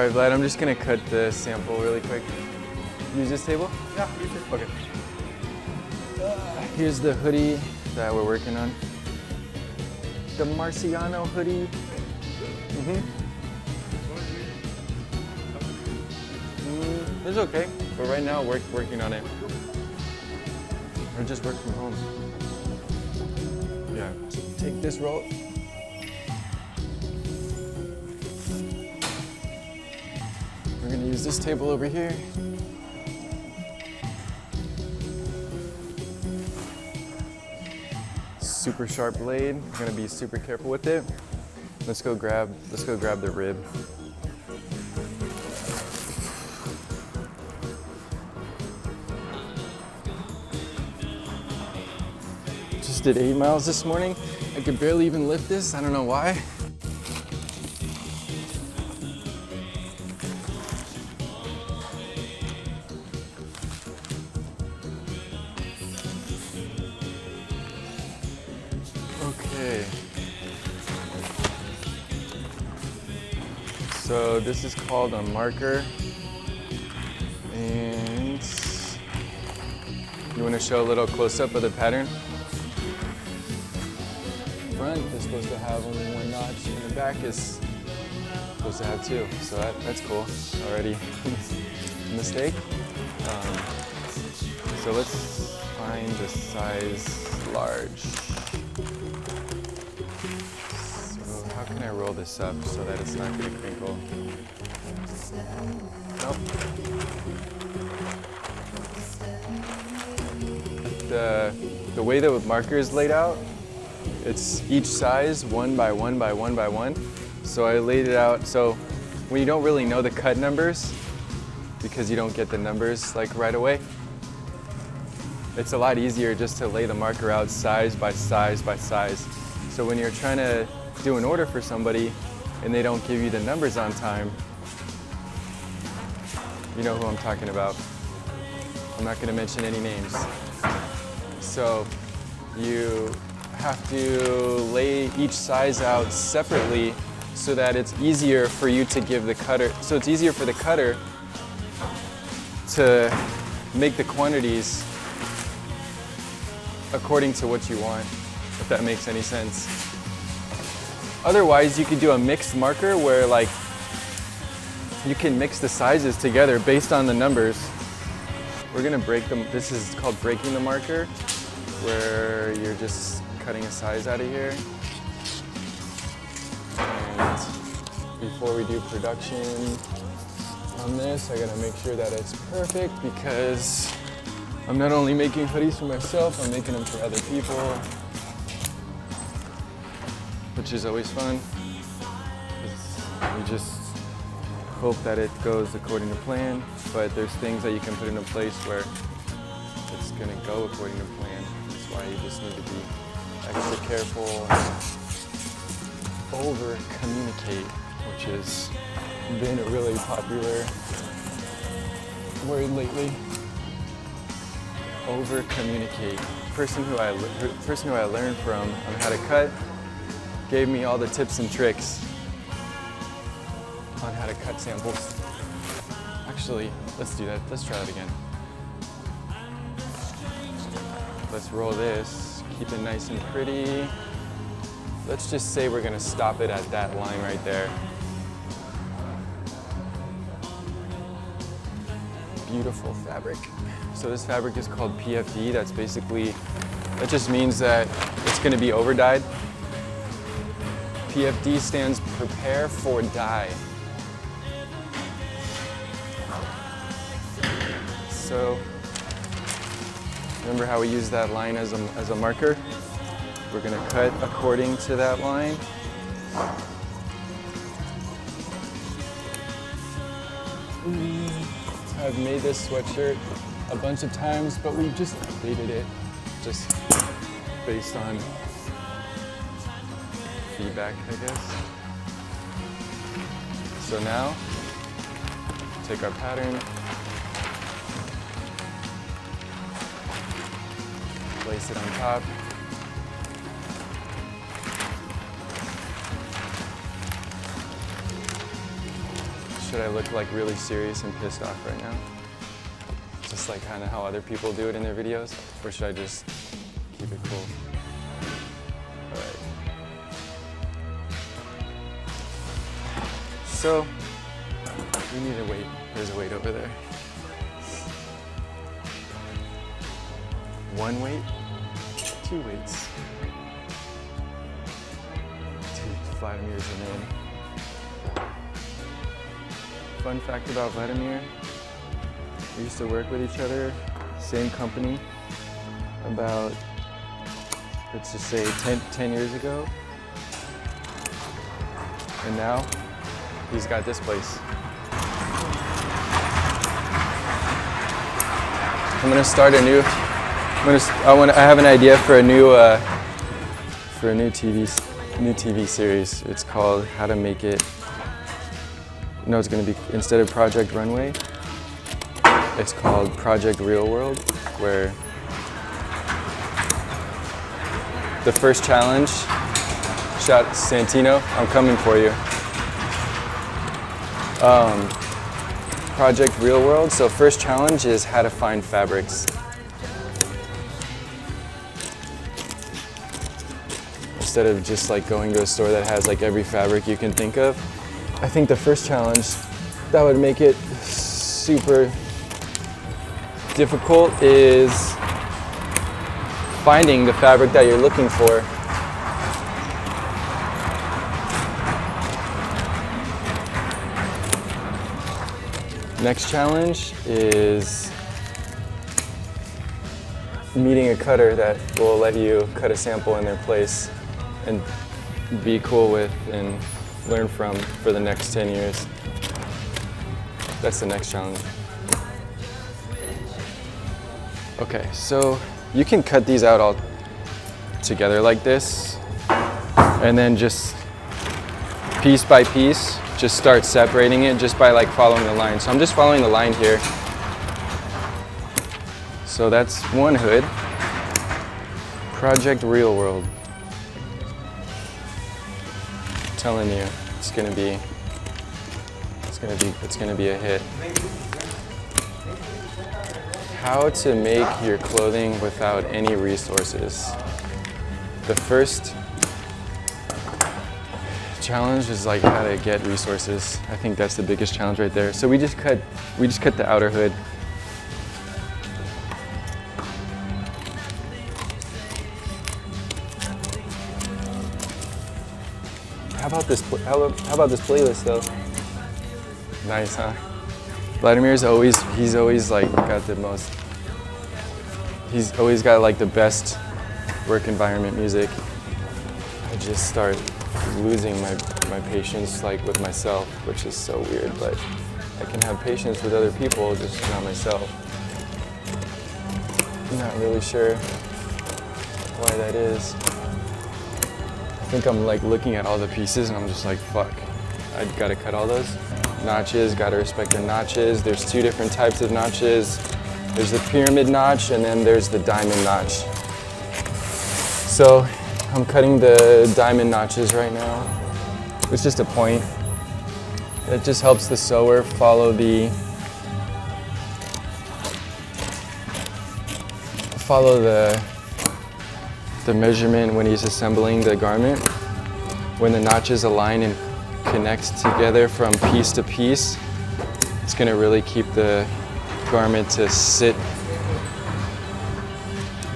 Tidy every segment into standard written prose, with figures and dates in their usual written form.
Alright, Vlad, I'm just gonna cut the sample really quick. Use this table? Yeah, use it. Okay. Here's the hoodie that we're working on. The Marciano hoodie. It's okay, but right now we're working on it. Or just work from home. Yeah. Take this roll. We're gonna use this table over here. Super sharp blade. I'm gonna be super careful with it. Let's go grab the rib. Just did 8 miles this morning. I could barely even lift this. I don't know why. Okay. So this is called a marker. And you want to show a little close-up of the pattern? Front is supposed to have only 1 notch, and the back is supposed to have 2. So that's cool already. Mistake. So let's find the size large. So how can I roll this up so that it's not going to crinkle? Nope. The way the marker is laid out, it's each size 1 by 1 by 1 by 1. So I laid it out, so when you don't really know the cut numbers, because you don't get the numbers like right away, it's a lot easier just to lay the marker out size by size by size. So when you're trying to do an order for somebody and they don't give you the numbers on time, you know who I'm talking about. I'm not going to mention any names. So you have to lay each size out separately so that it's easier for you to give the cutter, so it's easier for the cutter to make the quantities according to what you want, if that makes any sense. Otherwise, you could do a mixed marker where like you can mix the sizes together based on the numbers. We're gonna break them. This is called breaking the marker, where you're just cutting a size out of here. And before we do production on this, I gotta make sure that it's perfect because I'm not only making hoodies for myself, I'm making them for other people, which is always fun. You just hope that it goes according to plan, but there's things that you can put into place where it's gonna go according to plan. That's why you just need to be extra careful, over communicate, which has been a really popular word lately. Over communicate. Person who I learned from on how to cut gave me all the tips and tricks on how to cut samples. Actually, let's do that. Let's try that again. Let's roll this, keep it nice and pretty. Let's just say we're gonna stop it at that line right there. Beautiful fabric. So this fabric is called PFD. That's basically, that just means that it's gonna be over dyed. PFD stands prepare for dye. So, remember how we use that line as a marker? We're gonna cut according to that line. I've made this sweatshirt a bunch of times, but we just updated it just based on feedback, I guess. So now, take our pattern, place it on top. Should I look like really serious and pissed off right now? Just like kind of how other people do it in their videos? Or should I just keep it cool? All right. So, we need a weight. There's a weight over there. One weight, two weights. Dude, Vladimir's a man. Fun fact about Vladimir, we used to work with each other, same company, about, let's just say 10 years ago. And now, he's got this place. I'm gonna start a new, I have an idea for a new TV series. It's called How to Make It. No, it's going to be, instead of Project Runway, it's called Project Real World, where the first challenge, shout Santino, I'm coming for you. Project Real World, so first challenge is how to find fabrics. Instead of just like going to a store that has like every fabric you can think of. I think the first challenge that would make it super difficult is finding the fabric that you're looking for. Next challenge is meeting a cutter that will let you cut a sample in their place and be cool with and learn from for the next 10 years. That's the next challenge. Okay, so you can cut these out all together like this, and then just piece by piece, just start separating it just by like following the line. So I'm just following the line here. So that's one hood. Project Real World. I'm telling you, it's gonna be a hit. How to make your clothing without any resources. The first challenge is like how to get resources. I think that's the biggest challenge right there. So we just cut the outer hood. How about this playlist though? Nice, huh? Vladimir's he's always like got the most, he's always got like the best work environment music. I just start losing my patience like with myself, which is so weird, but I can have patience with other people, just not myself. I'm not really sure why that is. I think I'm like looking at all the pieces and I'm just like, fuck, I gotta cut all those. Notches, gotta respect the notches. There's two different types of notches. There's the pyramid notch and then there's the diamond notch. So I'm cutting the diamond notches right now. It's just a point. It just helps the sewer follow the measurement when he's assembling the garment. When the notches align and connect together from piece to piece, it's going to really keep the garment to sit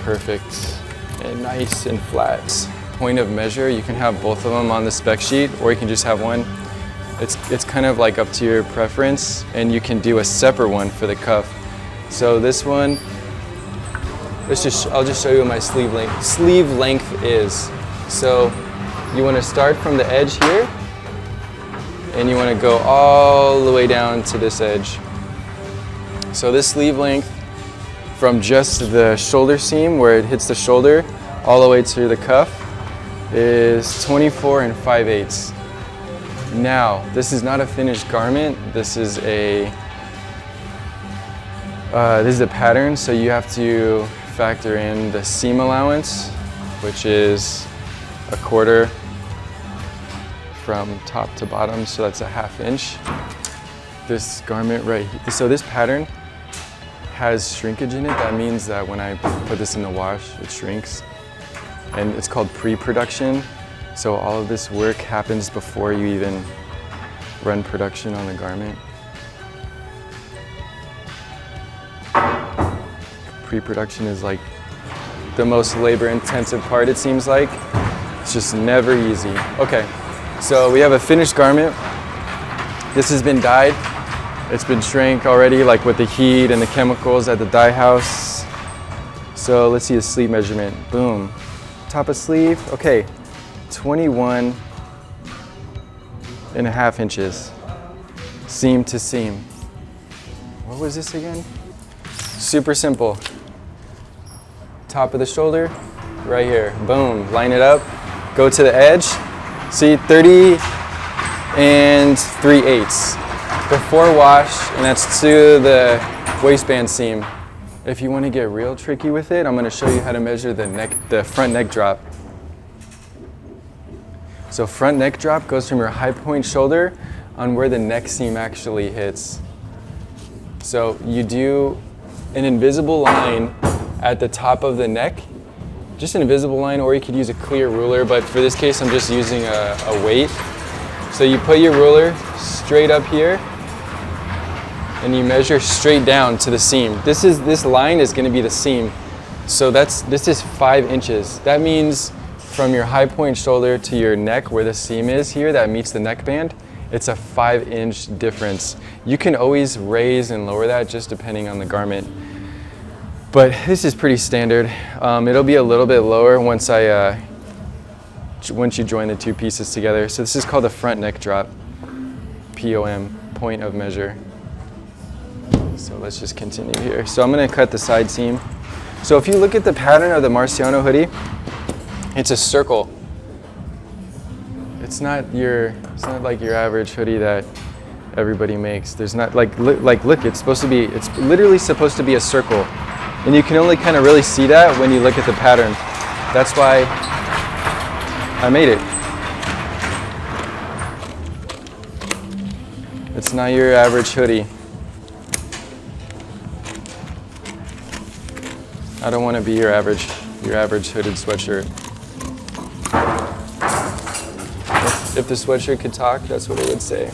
perfect and nice and flat. Point of measure, you can have both of them on the spec sheet or you can just have one. It's kind of like up to your preference, and you can do a separate one for the cuff. So this one, I'll just show you what my sleeve length is. So you want to start from the edge here and you want to go all the way down to this edge. So this sleeve length from just the shoulder seam where it hits the shoulder all the way to the cuff is 24 5/8. Now, this is not a finished garment. This is a pattern, so you have to factor in the seam allowance, which is 1/4 from top to bottom, so that's a 1/2 inch. this garment right here. So this pattern has shrinkage in it. That means that when I put this in the wash, it shrinks. And it's called pre-production. So all of this work happens before you even run production on the garment. Pre-production is like the most labor-intensive part, it seems like. It's just never easy. Okay, so we have a finished garment. This has been dyed. It's been shrank already, like with the heat and the chemicals at the dye house. So let's see the sleeve measurement. Boom. Top of sleeve, okay, 21.5 inches, seam to seam. What was this again? Super simple. Top of the shoulder, right here, boom, line it up, go to the edge. See, 30 and 3/8 before wash, and that's to the waistband seam. If you want to get real tricky with it, I'm going to show you how to measure the front neck drop. So front neck drop goes from your high point shoulder on where the neck seam actually hits. So you do an invisible line at the top of the neck, just an invisible line, or you could use a clear ruler, but for this case I'm just using a weight. So you put your ruler straight up here, and you measure straight down to the seam. This line is going to be the seam. So this is 5 inches. That means from your high point shoulder to your neck, where the seam is here that meets the neckband, it's a 5-inch difference. You can always raise and lower that just depending on the garment. But this is pretty standard. It'll be a little bit lower once you join the two pieces together. So this is called the front neck drop, POM, point of measure. So let's just continue here. So I'm going to cut the side seam. So if you look at the pattern of the Marciano hoodie, it's a circle. It's not like your average hoodie that everybody makes. There's not look, it's literally supposed to be a circle. And you can only kind of really see that when you look at the pattern. That's why I made it. It's not your average hoodie. I don't want to be your average hooded sweatshirt. If the sweatshirt could talk, that's what it would say.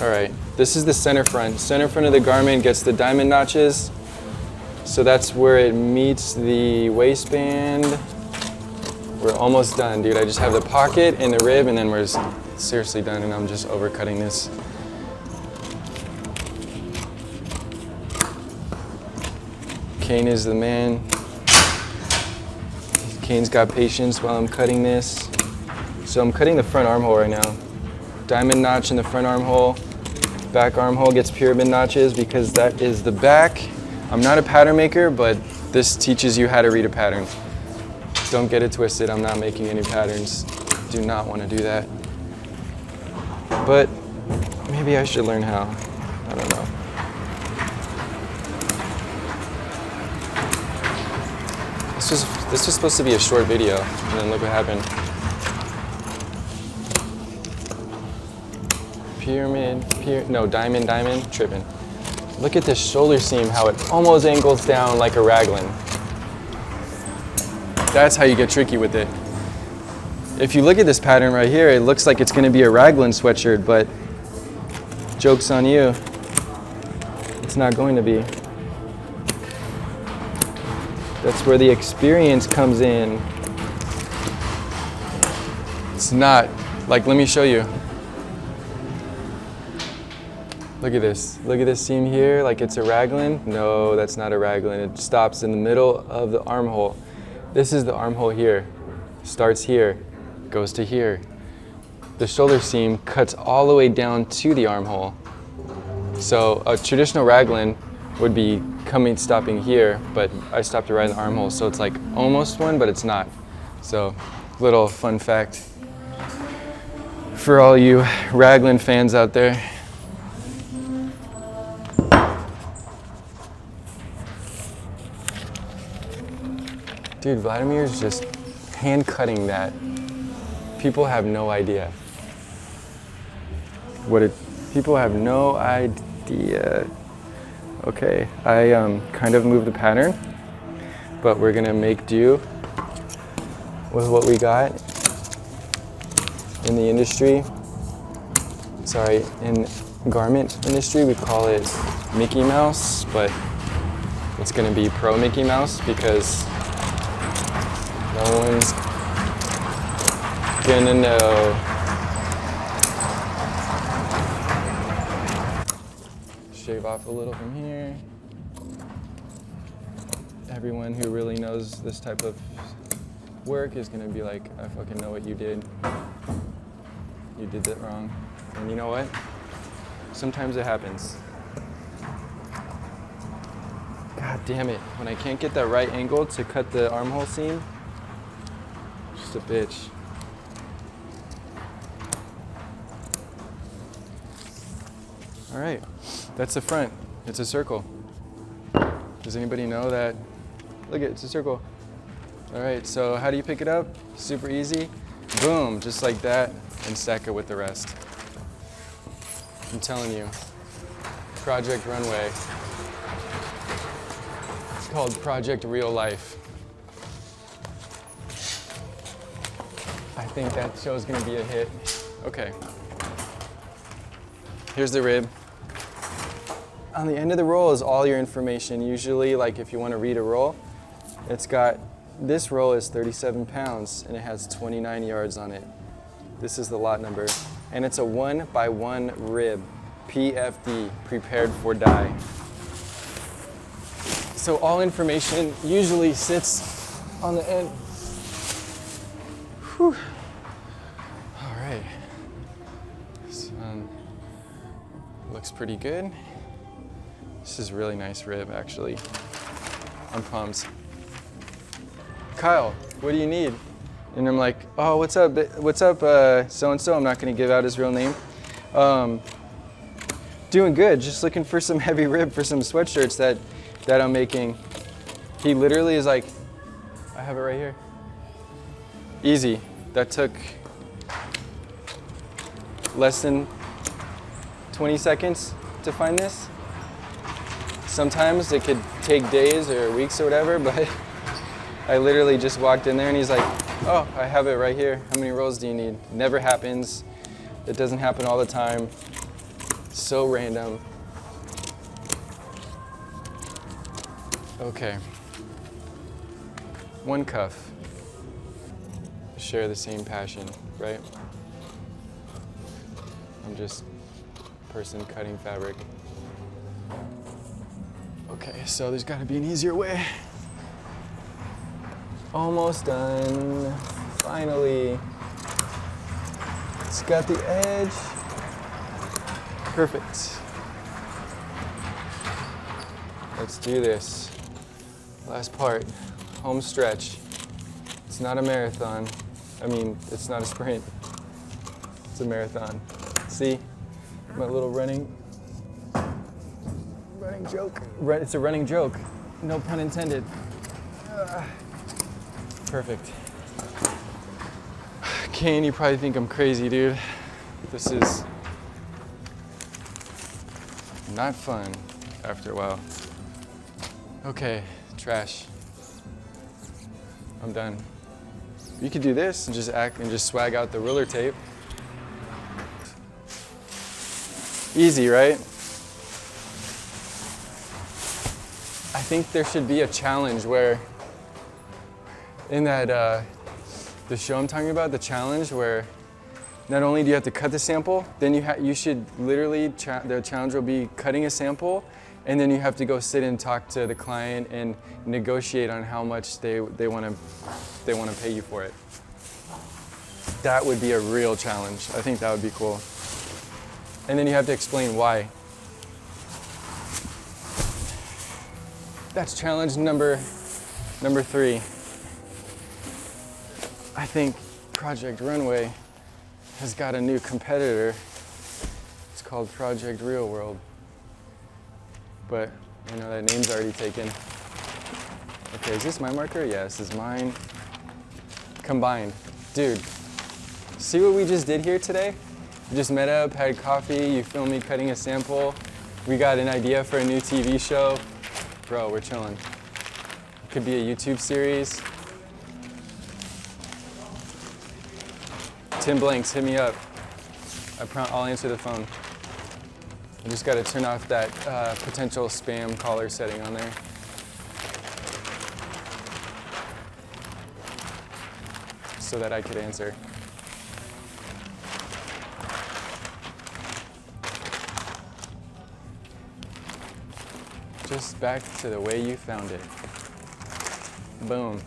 All right, this is the center front. Center front of the garment gets the diamond notches. So that's where it meets the waistband. We're almost done, dude. I just have the pocket and the rib, and then we're seriously done, and I'm just overcutting this. Cain is the man. Cain's got patience while I'm cutting this. So I'm cutting the front armhole right now. Diamond notch in the front armhole. Back armhole gets pyramid notches because that is the back. I'm not a pattern maker, but this teaches you how to read a pattern. Don't get it twisted, I'm not making any patterns. Do not want to do that. But maybe I should learn how. I don't know. This was supposed to be a short video, and then look what happened. Diamond, tripping. Look at this shoulder seam, how it almost angles down like a raglan. That's how you get tricky with it. If you look at this pattern right here, it looks like it's gonna be a raglan sweatshirt, but joke's on you. It's not going to be. That's where the experience comes in. It's not. Like, let me show you. Look at this. Look at this seam here, like it's a raglan. No, that's not a raglan. It stops in the middle of the armhole. This is the armhole here. Starts here, goes to here. The shoulder seam cuts all the way down to the armhole. So a traditional raglan would be stopping here, but I stopped it right in the armhole, so it's like almost one, but it's not. So, little fun fact for all you raglan fans out there. Dude, Vladimir's just hand cutting that. People have no idea what People have no idea. Okay, I kind of moved the pattern, but we're gonna make do with what we got in the industry. Sorry, in garment industry, we call it Mickey Mouse, but it's gonna be Pro Mickey Mouse because no one's gonna know. Shave off a little from here. Everyone who really knows this type of work is gonna be like, I fucking know what you did. You did that wrong. And you know what? Sometimes it happens. God damn it. When I can't get that right angle to cut the armhole seam, just a bitch. All right, that's the front. It's a circle. Does anybody know that? Look, it's a circle. All right, so how do you pick it up? Super easy. Boom, just like that, and stack it with the rest. I'm telling you, Project Runway. It's called Project Real Life. I think that show's gonna be a hit. Okay. Here's the rib. On the end of the roll is all your information. Usually, like if you want to read a roll, it's got, this roll is 37 pounds and it has 29 yards on it. This is the lot number. And it's a 1x1 rib, PFD, prepared for die. So all information usually sits on the end. Whew. All right. This one looks pretty good. This is a really nice rib, actually. I'm pumped. Kyle, what do you need? And I'm like, oh, what's up, so-and-so? I'm not gonna give out his real name. Doing good, just looking for some heavy rib for some sweatshirts that I'm making. He literally is like, I have it right here. Easy, that took less than 20 seconds to find this. Sometimes it could take days or weeks or whatever, but I literally just walked in there and he's like, oh, I have it right here. How many rolls do you need? Never happens. It doesn't happen all the time. So random. Okay. One cuff. Share the same passion, right? I'm just a person cutting fabric. Okay, so there's gotta be an easier way. Almost done, finally. It's got the edge. Perfect. Let's do this. Last part, home stretch. It's not a marathon. I mean, it's not a sprint. It's a marathon. See, my little running joke. It's a running joke. No pun intended. Perfect. Cain, you probably think I'm crazy, dude. This is not fun after a while. Okay, trash. I'm done. You could do this and just swag out the ruler tape. Easy, right? I think there should be a challenge where, in that, the show I'm talking about, the challenge where not only do you have to cut the sample, then you should literally, the challenge will be cutting a sample, and then you have to go sit and talk to the client and negotiate on how much they want to pay you for it. That would be a real challenge. I think that would be cool. And then you have to explain why. That's challenge number 3. I think Project Runway has got a new competitor. It's called Project Real World. But I know that name's already taken. Okay, is this my marker? Yeah, this is mine. Combined. Dude, see what we just did here today? We just met up, had coffee, you filmed me cutting a sample. We got an idea for a new TV show. Bro, we're chilling. Could be a YouTube series. Tim Blanks, hit me up. I'll answer the phone. I just gotta turn off that potential spam caller setting on there. So that I could answer. Just back to the way you found it. Boom.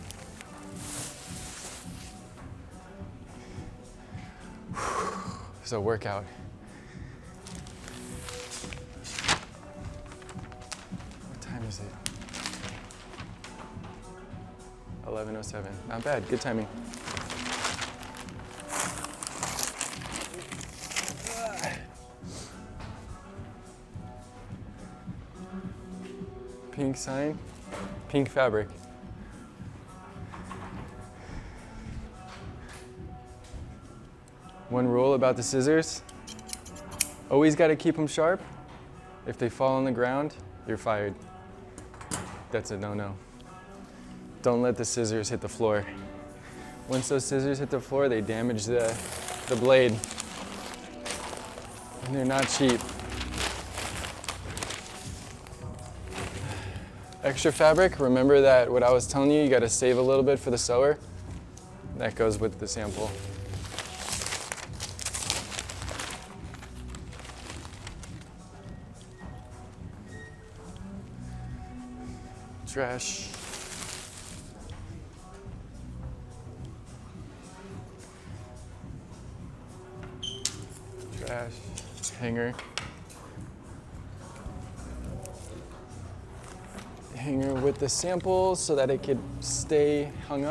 It's a workout. What time is it? 11:07. Not bad, good timing. Pink sign, pink fabric. One rule about the scissors, always got to keep them sharp. If they fall on the ground, you're fired. That's a no-no. Don't let the scissors hit the floor. Once those scissors hit the floor, they damage the blade. And they're not cheap. Extra fabric, remember that what I was telling you got to save a little bit for the sewer. That goes with the sample. Trash. Trash. Hanger. Hanger with the sample so that it could stay hung up.